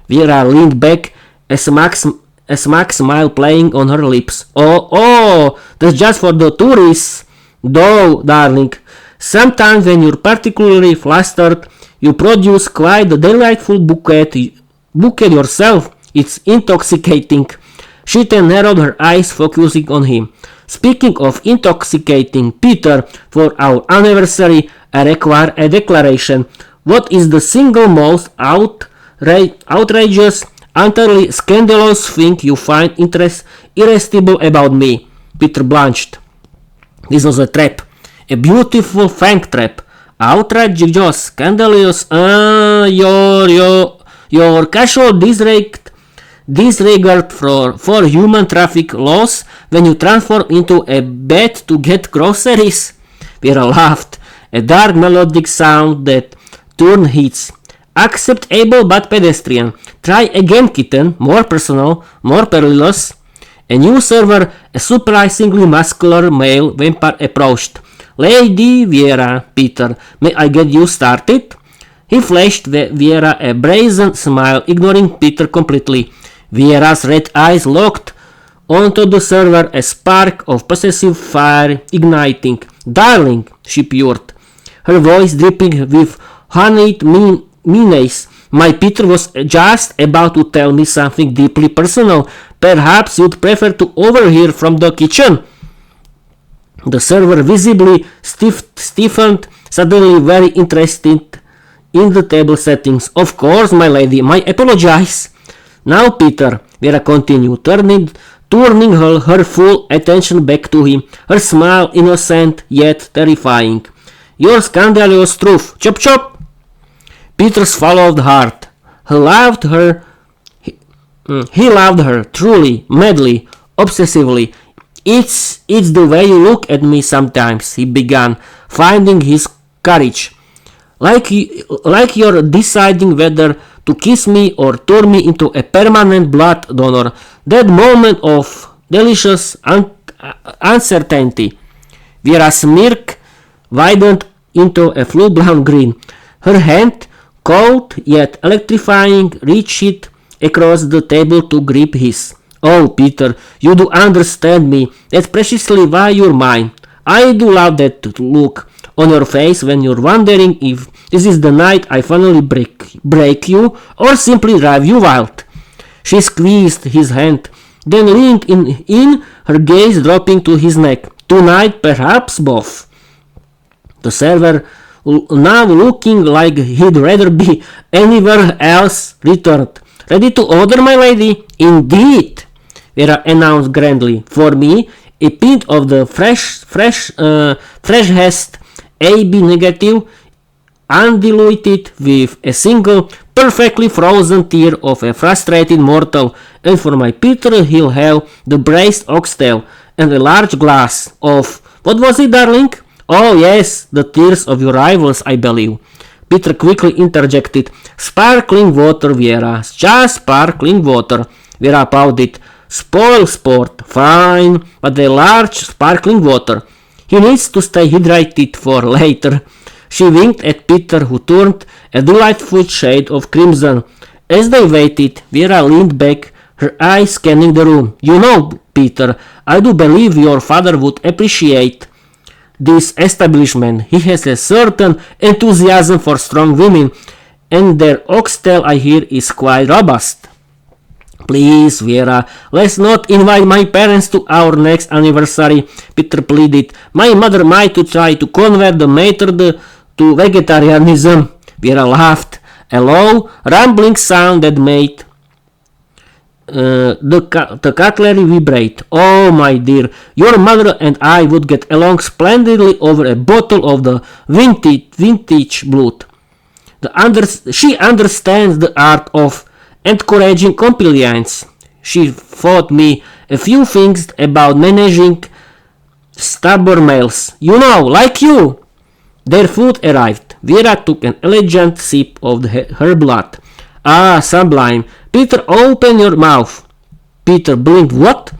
Viera leaned back, a smug smile playing on her lips. Oh, that's just for the tourists, though, darling. Sometimes when you're particularly flustered, you produce quite a delightful bouquet yourself. It's intoxicating." She then narrowed her eyes, focusing on him. "Speaking of intoxicating, Peter, for our anniversary, I require a declaration. What is the single most outrageous, utterly scandalous thing you find irresistible about me?" Peter blanched. This was a trap. A beautiful fang trap. Outrageous, scandalous, your casual disregard for human traffic laws when you transform into a bat to get groceries. Viera laughed, a dark melodic sound that turned heads. "Acceptable but pedestrian. Try again, kitten. More personal, more perilous." A new server, a surprisingly muscular male vampire, approached. "Lady Viera, Peter, may I get you started?" He flashed Viera a brazen smile, ignoring Peter completely. Viera's red eyes locked onto the server, a spark of possessive fire igniting. "Darling," she purred, her voice dripping with honeyed menace, "my Peter was just about to tell me something deeply personal. Perhaps you'd prefer to overhear from the kitchen." The server visibly stiffened, suddenly very interested in the table settings. "Of course, my lady, my apologies." "Now, Peter," Viera continued, turning her full attention back to him, her smile innocent yet terrifying. "Your scandalous truth. Chop chop." Peter swallowed hard. He loved her, truly, madly, obsessively. It's the way you look at me sometimes," he began, finding his courage. Like you're deciding whether to kiss me or turn me into a permanent blood donor. That moment of delicious uncertainty." Viera's smirk widened into a full-blown grin. Her hand, cold yet electrifying, reached across the table to grip his. "Oh, Peter, you do understand me. That's precisely why you're mine. I do love that look on your face when you're wondering if this is the night I finally break you or simply drive you wild." She squeezed his hand, then leaned in, her gaze dropping to his neck. "Tonight, perhaps both." The server, now looking like he'd rather be anywhere else, returned. "Ready to order, my lady?" "Indeed," Viera announced grandly. "For me, a pint of the freshest AB negative, undiluted, with a single perfectly frozen tear of a frustrated mortal, and for my Peter he'll have the braised oxtail and a large glass of, what was it, darling?" "Oh yes, the tears of your rivals, I believe." Peter quickly interjected. "Sparkling water, Viera, just sparkling water." Viera pouted. "Spoil sport, fine, but a large sparkling water. He needs to stay hydrated for later." She winked at Peter, who turned a delightful shade of crimson. As they waited, Viera leaned back, her eyes scanning the room. "You know, Peter, I do believe your father would appreciate this establishment. He has a certain enthusiasm for strong women, and their oxtail, I hear, is quite robust." "Please, Viera, let's not invite my parents to our next anniversary," Peter pleaded. "My mother might try to convert the mater to vegetarianism." Viera laughed, a low, rumbling sound that made The cutlery vibrate. Oh, my dear, your mother and I would get along splendidly over a bottle of the vintage blood. She understands the art of encouraging compliance. She taught me a few things about managing stubborn males. You know, like you. Their food arrived. Viera took an elegant sip of her blood. Ah, sublime. Peter, open your mouth. Peter blinked. What?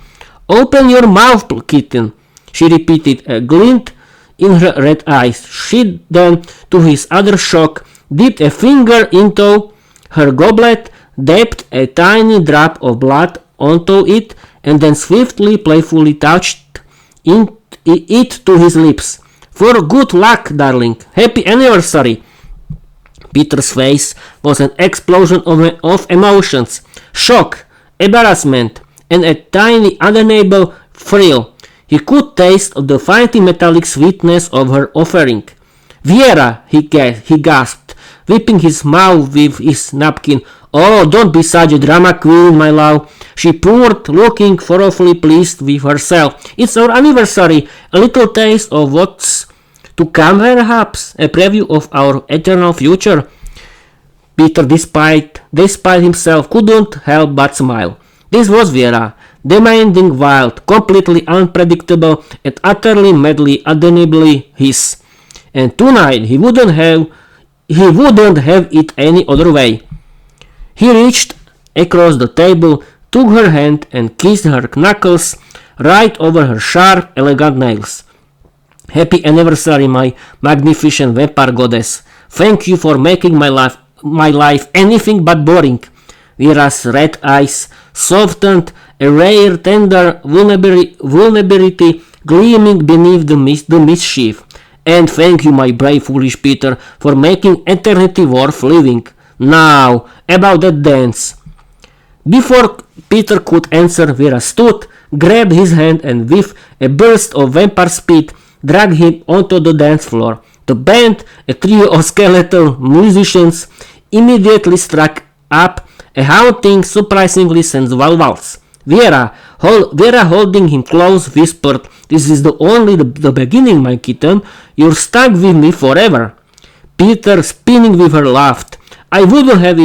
Open your mouth, kitten. She repeated, a glint in her red eyes. She then, to his utter shock, dipped a finger into her goblet, dabbed a tiny drop of blood onto it, and then swiftly, playfully touched it to his lips. For good luck, darling. Happy anniversary. Peter's face was an explosion of emotions. Shock, embarrassment, and a tiny undeniable thrill. He could taste the faintly metallic sweetness of her offering. Viera, he gasped, wiping his mouth with his napkin. Oh, don't be such a drama queen, my love, she purred, looking thoroughly pleased with herself. It's our anniversary, a little taste of what's to come, perhaps, a preview of our eternal future. Peter, despite himself, couldn't help but smile. This was Viera, demanding, wild, completely unpredictable, and utterly madly, undeniably his. And tonight he wouldn't have it any other way. He reached across the table, took her hand, and kissed her knuckles right over her sharp, elegant nails. Happy anniversary, my magnificent vampire goddess. Thank you for making my life anything but boring. Viera's red eyes softened, a rare, tender vulnerability gleaming beneath the mischief. And thank you, my brave, foolish Peter, for making eternity worth living. Now, about that dance. Before Peter could answer, Viera stood, grabbed his hand, and with a burst of vampire speed, dragged him onto the dance floor. The band, a trio of skeletal musicians, immediately struck up a haunting, surprisingly sensual waltz. Viera, holding him close, whispered, "This is only the beginning, my kitten. You're stuck with me forever." Peter, spinning with her, laughed. I wouldn't have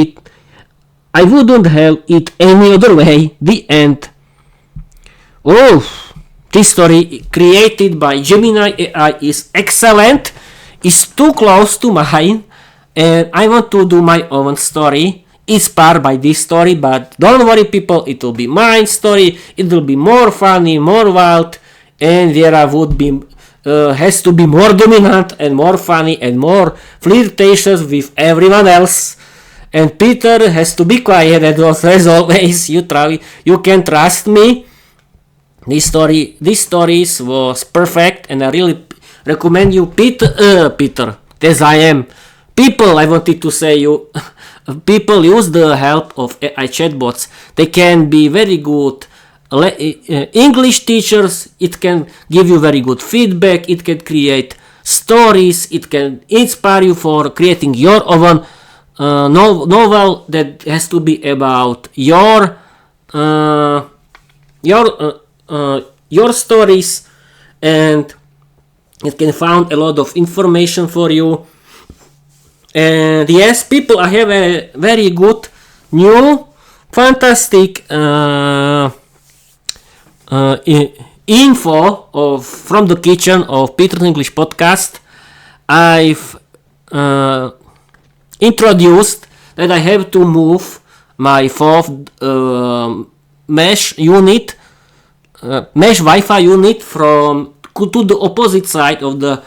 it any other way. The end. Oh, this story created by Gemini AI is excellent. It's too close to mine, and I want to do my own story inspired by this story, but don't worry, people, it will be my story. It will be more funny, more wild, and Viera has to be more dominant and more funny and more flirtatious with everyone else. And Peter has to be quiet, as always. You can trust me. This story was perfect, and I really recommend you, Peter, as I am. People, I wanted to say you. People use the help of AI chatbots. They can be very good English teachers. It can give you very good feedback. It can create stories. It can inspire you for creating your own novel that has to be about your stories, and it can find a lot of information for you. And yes, people, I have a very good, new, fantastic info from the kitchen of Peter's English podcast. I've introduced that I have to move my fourth mesh Wi-Fi unit to the opposite side of the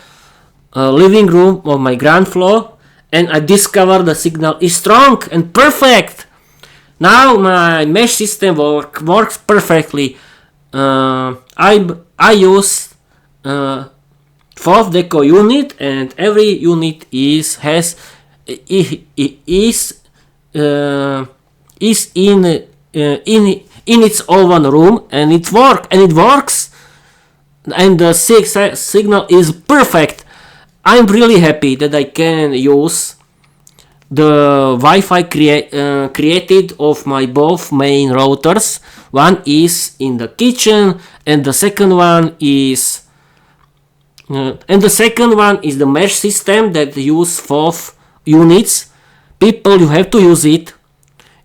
living room of my ground floor. And I discovered the signal is strong and perfect. Now my mesh system works perfectly. I use 4th deco unit, and every unit is in its own room, and it works, and the signal is perfect. I'm really happy that I can use the Wi-Fi created of my both main routers. One is in the kitchen, and the second one is the mesh system that use 4 units. People, you have to use it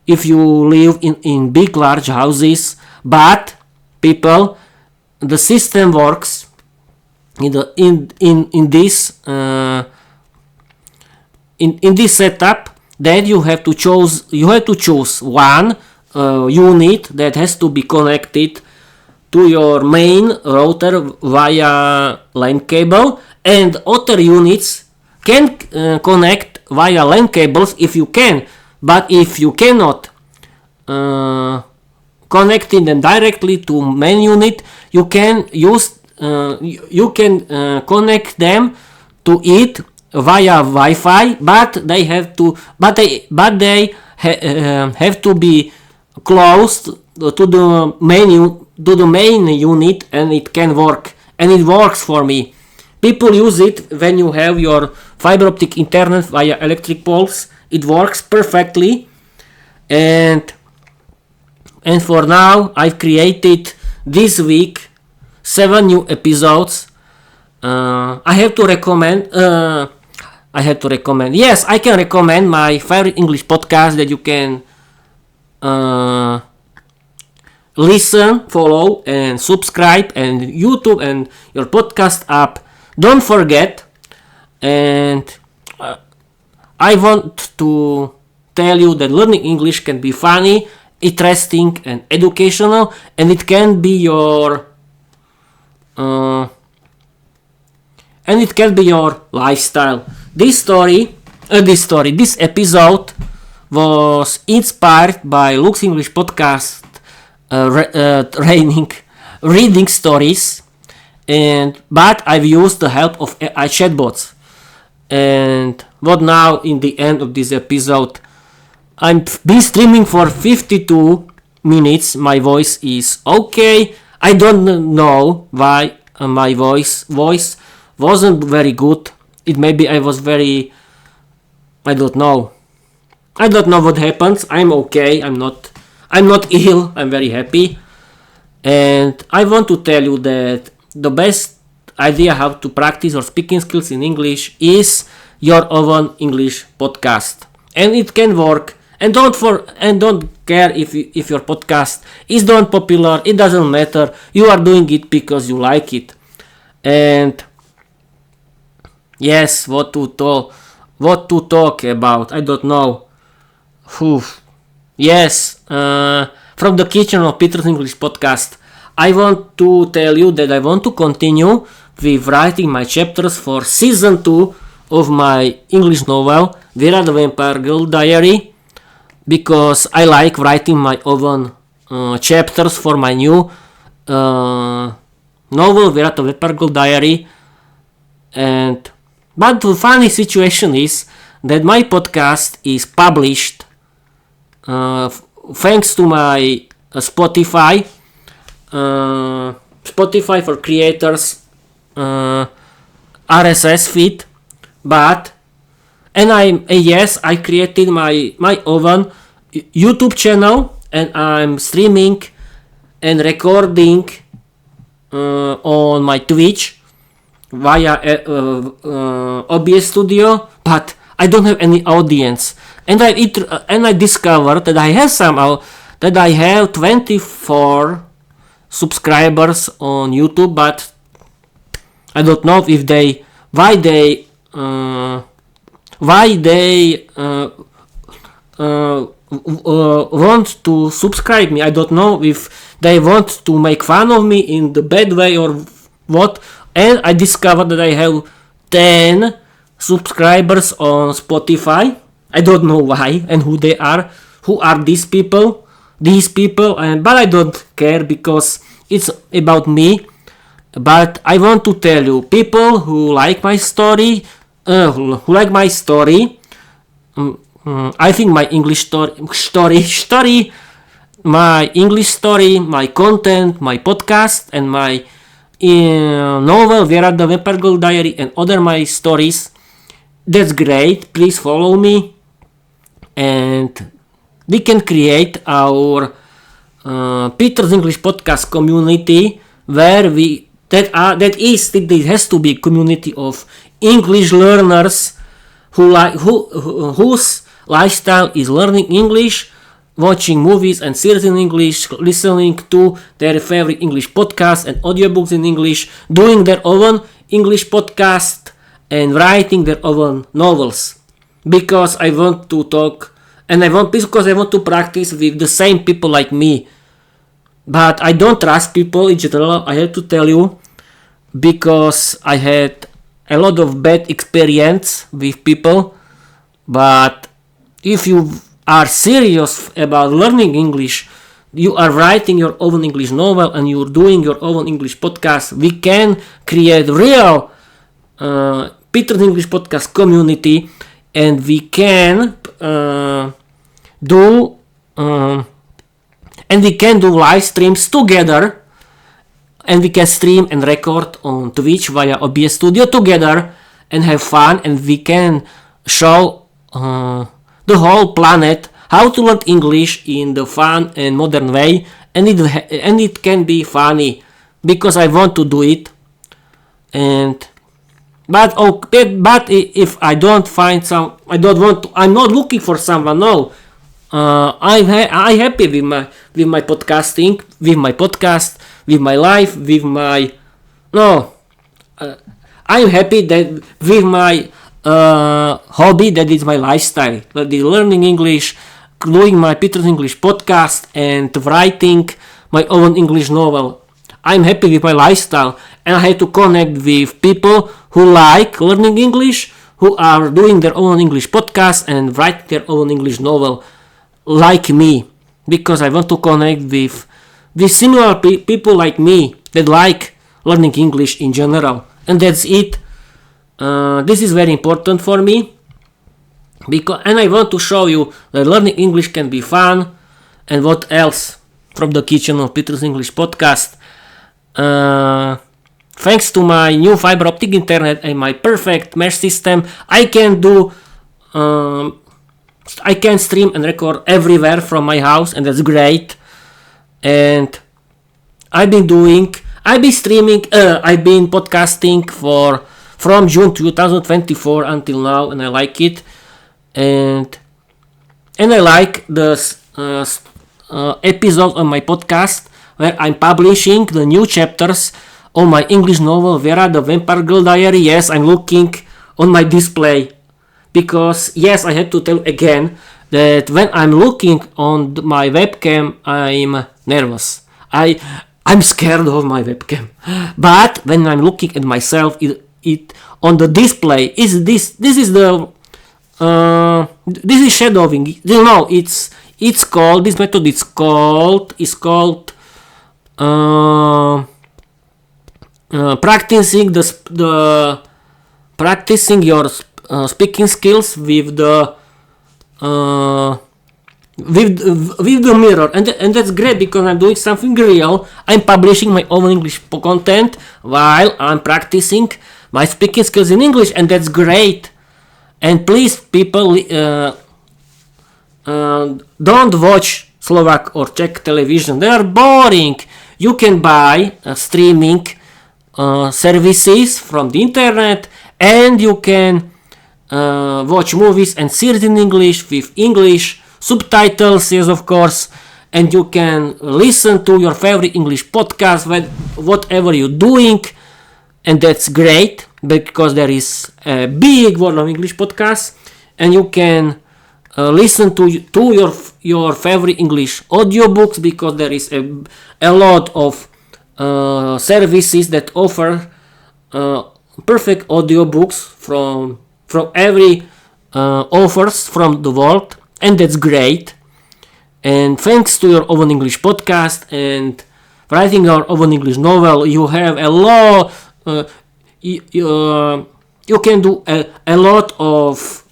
if you live in big large houses. But people, the system works in this setup that you have to choose one unit that has to be connected to your main router via LAN cable, and other units can connect via LAN cables if you can. But if you cannot connecting them directly to main unit, you can connect them to it via Wi-Fi, but they have to be close to the main unit, and it can work, and it works for me. People use it when you have your fiber optic internet via electric poles. It works perfectly, and for now I've created this week 7 new episodes. I have to recommend. Yes, I can recommend my favorite English podcast that you can listen, follow, and subscribe, and YouTube and your podcast app. Don't forget. And I want to tell you that learning English can be funny, interesting, and educational, and it can be your lifestyle. This episode was inspired by Luke's English podcast reading stories, but I've used the help of AI chatbots. And what now in the end of this episode? I've been streaming for 52 minutes. My voice is okay. I don't know why my voice wasn't very good. Maybe I was very... I don't know what happens. I'm okay. I'm not ill. I'm very happy. And I want to tell you that the best idea how to practice your speaking skills in English is your own English podcast, and it can work. And don't care if your podcast is not popular. It doesn't matter. You are doing it because you like it. And yes, what to talk about? I don't know. Yes, from the kitchen of Peter's English podcast, I want to tell you that I want to continue with writing my chapters for season 2 of my English novel, Viera the Vampire Girl diary, because I like writing my own chapters for my new novel, Viera the Vampire Girl diary. But the funny situation is that my podcast is published thanks to my Spotify for creators RSS feed, I created my own YouTube channel, and I'm streaming and recording on my Twitch via OBS Studio, but I don't have any audience, and I discovered that I have 24 subscribers on YouTube, but I don't know if why they want to subscribe me. I don't know if they want to make fun of me in the bad way or what. And I discovered that I have 10 subscribers on Spotify. I don't know why and who they are. Who are these people? But I don't care because it's about me. But I want to tell you, people who like my story, I think my English story, my content, my podcast, and my novel Viera the Vampire Girl diary, and other my stories. That's great. Please follow me. and we can create our Peter's English podcast community where that has to be a community of English learners whose lifestyle is learning English, watching movies and series in English, listening to their favorite English podcasts and audiobooks in English, doing their own English podcast and writing their own novels. Because I want to talk and because I want to practice with the same people like me. But I don't trust people in general, I have to tell you, because I had a lot of bad experience with people. But if you are serious about learning English, you are writing your own English novel and you're doing your own English podcast, we can create real Peter's English podcast community, and we can do live streams together, and we can stream and record on Twitch via OBS Studio together and have fun, and we can show the whole planet how to learn English in the fun and modern way, and it can be funny because I want to do it. But if I don't find I'm not looking for someone. No, I'm happy with my podcasting, with my podcast, with my life, I'm happy that with my hobby, that is my lifestyle, that is learning English, doing my Peter's English podcast, and writing my own English novel. I'm happy with my lifestyle, and I have to connect with people who like learning English, who are doing their own English podcast and write their own English novel like me, because I want to connect with similar people like me that like learning English in general. And that's it. This is very important for me, and I want to show you that learning English can be fun. And what else from the kitchen of Peter's English podcast? Thanks to my new fiber optic internet and my perfect mesh system, I can stream and record everywhere from my house, and that's great. And I've been podcasting from June 2024 until now, and I like it. And I like the episode on my podcast where I'm publishing the new chapters on my English novel Viera the Vampire Girl diary. Yes, I'm looking on my display, because yes, I have to tell again that when I'm looking on my webcam, I'm nervous. I'm scared of my webcam. But when I'm looking at myself, it on the display is this is shadowing. You know, it's called, this method is called practicing practicing your speaking skills with the mirror, and that's great because I'm doing something real. I'm publishing my own English content while I'm practicing my speaking skills in English, and that's great. And please, people, don't watch Slovak or Czech television. They are boring. You can buy streaming services from the internet, and you can watch movies and series in English with English subtitles, yes, of course, and you can listen to your favorite English podcast whatever you're doing, and that's great because there is a big world of English podcasts, and you can listen to your favorite English audiobooks, because there is a lot of services that offer perfect audiobooks from every authors from the world, and that's great. And thanks to your own English podcast and writing your own English novel, you have a lot. You can do a lot of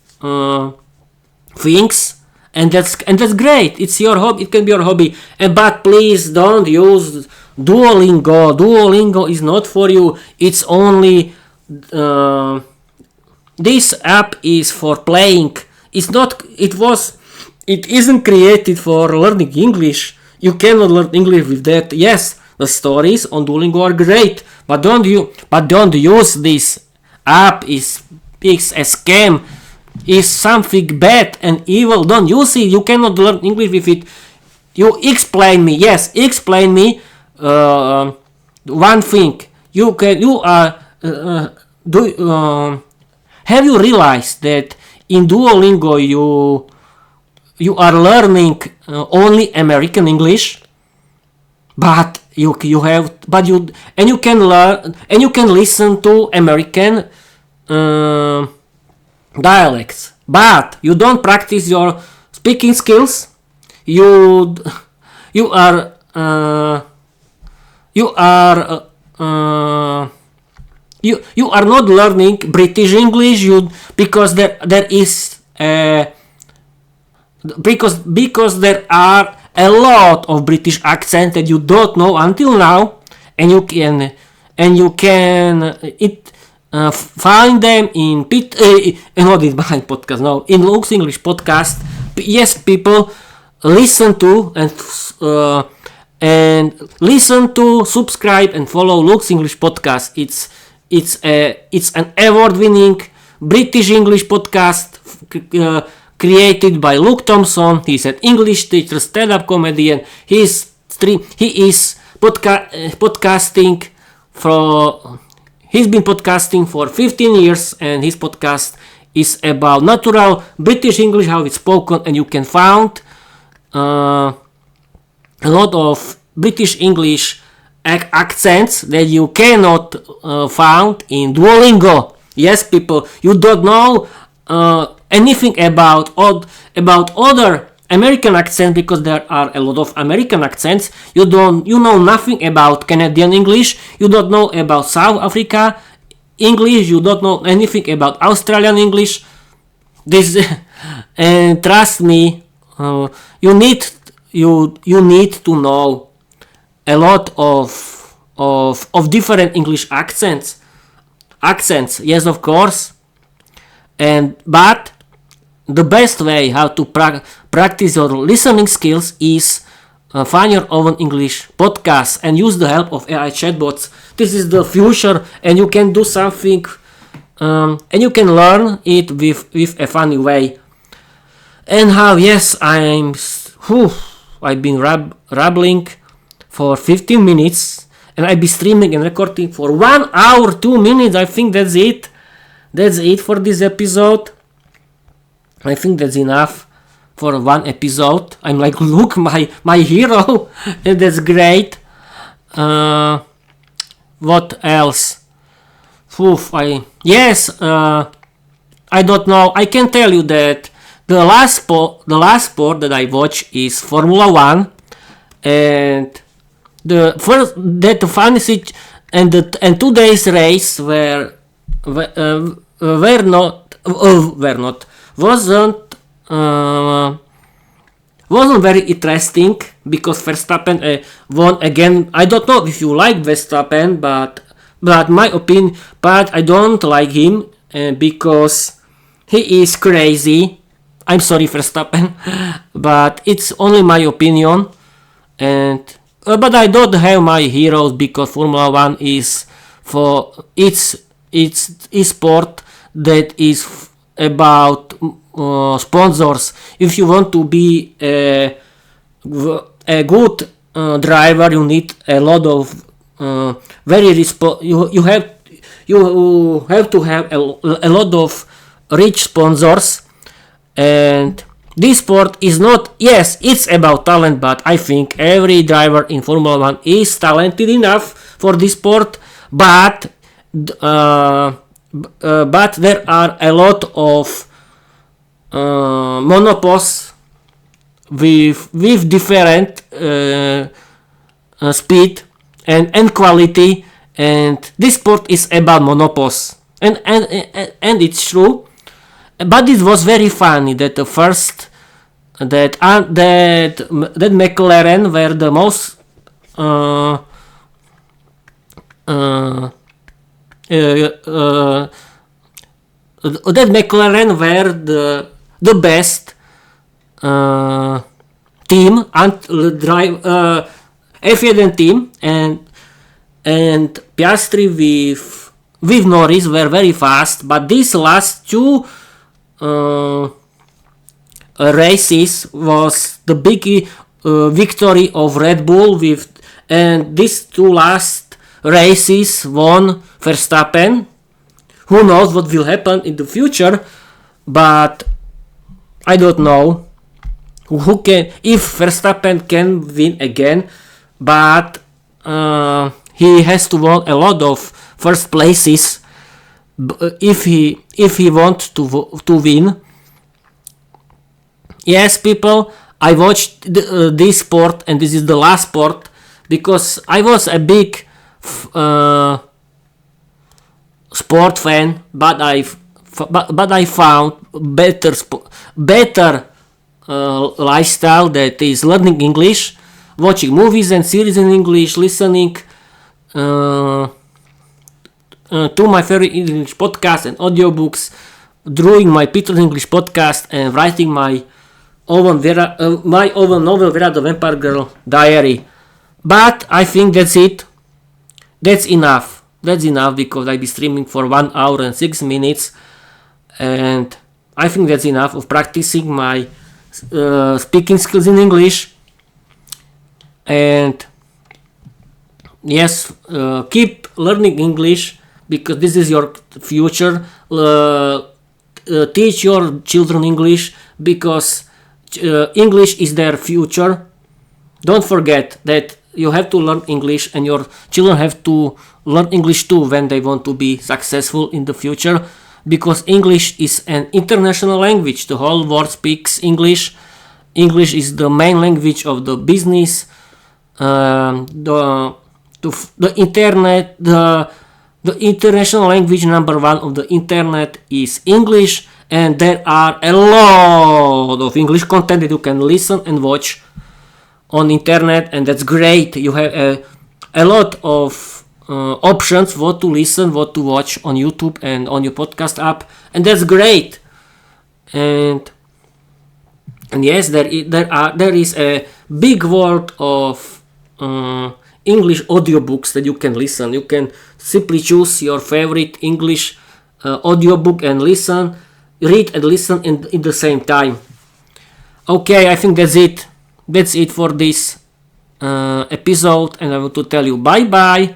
things, and that's great. It's your hobby. It can be your hobby. But please don't use Duolingo. Duolingo is not for you. It's only this app is for playing. It's not. It was it isn't created for learning English. You cannot learn English with that. Yes, the stories on Duolingo are great, but don't use this app. Is a scam. Is something bad and evil. Don't use it. You cannot learn English with it. You explain me. Yes, explain me. One thing. Have you realized that in Duolingo you are learning only American English, but you can learn and you can listen to American dialects, but you don't practice your speaking skills. You are not learning British English. Because there is because there are a lot of British accents that you don't know until now, and you can find them in not in my podcast, no, in Luke's English podcast. Yes, people, listen to subscribe and follow Luke's English podcast. It's an award-winning British English podcast created by Luke Thompson. He's an English teacher, stand-up comedian. He is podcasting for. He's been podcasting for 15 years, and his podcast is about natural British English, how it's spoken, and you can find a lot of British English accents that you cannot find in Duolingo. Yes, people, you don't know anything about other American accents, because there are a lot of American accents. You know nothing about Canadian English. You don't know about South Africa English. You don't know anything about Australian English. This and trust me, you need to know a lot of different English accents. Yes, of course. But the best way how to practice your listening skills is find your own English podcast and use the help of AI chatbots. This is the future, and you can do something, and you can learn it with a funny way. And how? Yes, I've been rambling for 15 minutes, and I've been streaming and recording for 1 hour 2 minutes. I think that's it. That's it for this episode. I think that's enough for one episode. I'm like, look, my hero. And that's great. What else? I don't know. I can tell you that the last sport that I watch is Formula 1, and the fantasy and today's race wasn't very interesting, because Verstappen won again. I don't know if you like Verstappen, but my opinion, but I don't like him because he is crazy. I'm sorry, Verstappen, but it's only my opinion. And but I don't have my heroes, because Formula 1 is for it's sport that is about sponsors. If you want to be a good driver, you need a lot of you have to have a lot of rich sponsors. And this sport is not, yes, it's about talent, but I think every driver in Formula 1 is talented enough for this sport. But there are a lot of monopoles with different speed and quality, and this sport is about monopoles, and it's true. But it was very funny that the first that McLaren were the most that McLaren were the best team and drive F1 team, and Piastri with Norris were very fast, but these last two races was the big victory of Red Bull and these two last races won Verstappen. Who knows what will happen in the future, but I don't know if Verstappen can win again, but he has to win a lot of first places if he wants to win. Yes, people, I watched this sport, and this is the last sport, because I was a big sport fan, but I found better lifestyle, that is learning English, watching movies and series in English, listening to my favorite English podcasts and audiobooks, drawing my Peter's English podcast, and writing my own novel Viera the Vampire Girl diary. But I think that's it. That's enough. Because I'll be streaming for 1 hour and 6 minutes, and I think that's enough of practicing my speaking skills in English. And yes, keep learning English, because this is your future. Teach your children English, because English is their future. Don't forget that you have to learn English, and your children have to learn English too when they want to be successful in the future, because English is an international language. The whole world speaks English. English is the main language of the business, the internet. The international language number one of the internet is English, and there are a lot of English content that you can listen and watch on internet, and that's great. You have a lot of options what to listen, what to watch on YouTube and on your podcast app, and that's great. And yes, there is a big world of English audiobooks that you can listen. You can simply choose your favorite English audiobook and read and listen in the same time. Okay, I think that's it. That's it for this episode, and I want to tell you bye bye.